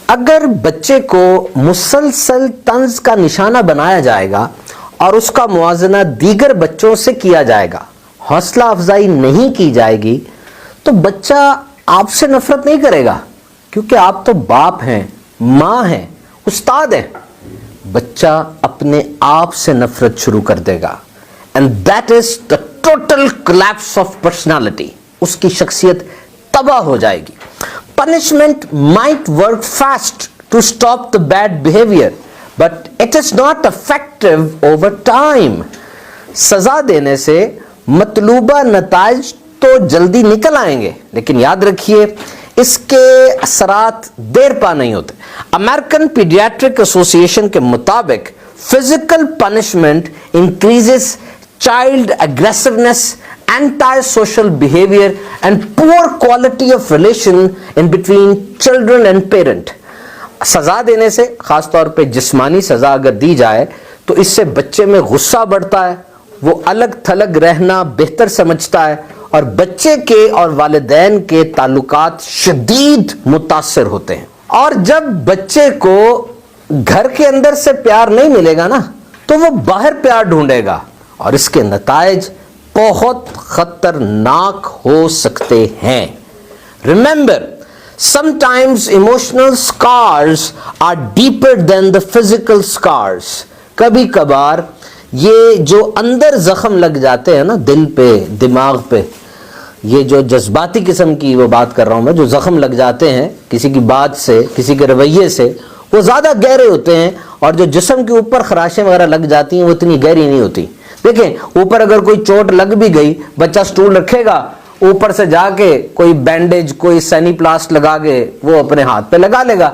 اگر بچے کو مسلسل طنز کا نشانہ بنایا جائے گا اور اس کا موازنہ دیگر بچوں سے کیا جائے گا، حوصلہ افزائی نہیں کی جائے گی، تو بچہ آپ سے نفرت نہیں کرے گا، کیونکہ آپ تو باپ ہیں، ماں ہیں، استاد ہیں۔ بچہ اپنے آپ سے نفرت شروع کر دے گا، and that is the total collapse of personality۔ اس کی شخصیت تباہ ہو جائے گی۔ Punishment might work fast to stop the bad behavior, but it is not effective over time۔ سزا دینے سے مطلوبہ نتائج تو جلدی نکل آئیں گے، لیکن یاد رکھیے اس کے اثرات دیر پا نہیں ہوتے۔ امریکن پیڈیاٹرک ایسوسی ایشن کے مطابق physical punishment increases child aggressiveness, anti-social behavior and poor quality of relation in between children and parent۔ سزا دینے سے، خاص طور پہ جسمانی سزا اگر دی جائے تو اس سے بچے میں غصہ بڑھتا ہے، وہ الگ تھلگ رہنا بہتر سمجھتا ہے، اور بچے کے اور والدین کے تعلقات شدید متاثر ہوتے ہیں۔ اور جب بچے کو گھر کے اندر سے پیار نہیں ملے گا نا، تو وہ باہر پیار ڈھونڈے گا، اور اس کے نتائج بہت خطرناک ہو سکتے ہیں۔ Remember, sometimes emotional scars are deeper than the physical scars۔ کبھی کبھار یہ جو اندر زخم لگ جاتے ہیں نا، دل پہ، دماغ پہ، یہ جو جذباتی قسم کی وہ بات کر رہا ہوں میں، جو زخم لگ جاتے ہیں کسی کی بات سے، کسی کے رویے سے، وہ زیادہ گہرے ہوتے ہیں، اور جو جسم کے اوپر خراشیں وغیرہ لگ جاتی ہیں وہ اتنی گہری نہیں ہوتی۔ دیکھیں، اوپر اگر کوئی چوٹ لگ بھی گئی، بچہ سٹول رکھے گا، اوپر سے جا کے کوئی بینڈیج، کوئی سینی پلاسٹ لگا کے وہ اپنے ہاتھ پہ لگا لے گا،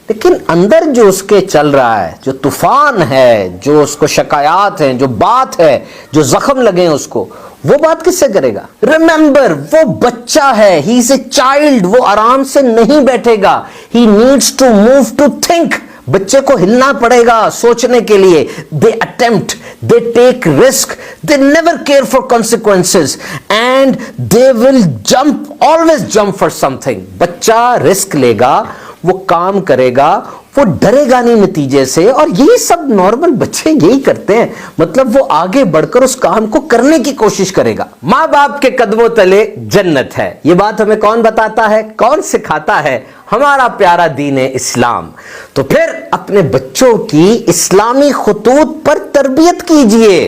لیکن اندر جو اس کے چل رہا ہے، جو طوفان ہے، جو اس کو شکایات ہیں، جو بات ہے، جو زخم لگے ہیں اس کو، وہ بات کس سے کرے گا؟ ریممبر، وہ بچہ ہے، ہی از اے چائلڈ، وہ آرام سے نہیں بیٹھے گا، he needs to move to think. بچے کو ہلنا پڑے گا سوچنے کے لیے۔ They attempt, they take risk, they never care for consequences, and they will jump, always jump for سم تھنگ۔ بچہ رسک لے گا، وہ کام کرے گا، وہ ڈرے گا نہیں نتیجے سے، اور یہی سب نارمل بچے یہی کرتے ہیں، مطلب وہ آگے بڑھ کر اس کام کو کرنے کی کوشش کرے گا۔ ماں باپ کے قدموں تلے جنت ہے، یہ بات ہمیں کون بتاتا ہے، کون سکھاتا ہے؟ ہمارا پیارا دین اسلام۔ تو پھر اپنے بچوں کی اسلامی خطوط پر تربیت کیجئے،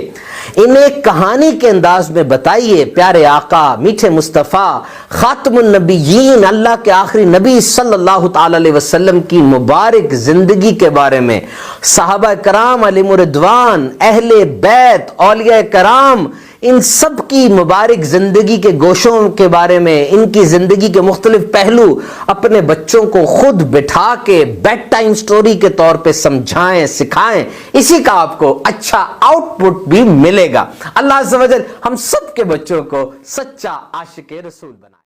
انہیں کہانی کے انداز میں بتائیے، پیارے آقا، میٹھے مصطفیٰ، خاتم النبیین، اللہ کے آخری نبی صلی اللہ تعالی علیہ وسلم کی مبارک زندگی کے بارے میں، صحابہ کرام علیہم رضوان، اہل بیت، اولیاء کرام، ان سب کی مبارک زندگی کے گوشوں کے بارے میں، ان کی زندگی کے مختلف پہلو اپنے بچوں کو خود بٹھا کے بیڈ ٹائم سٹوری کے طور پہ سمجھائیں، سکھائیں، اسی کا آپ کو اچھا آؤٹ پٹ بھی ملے گا۔ اللہ عز و جل ہم سب کے بچوں کو سچا عاشق رسول بنائے۔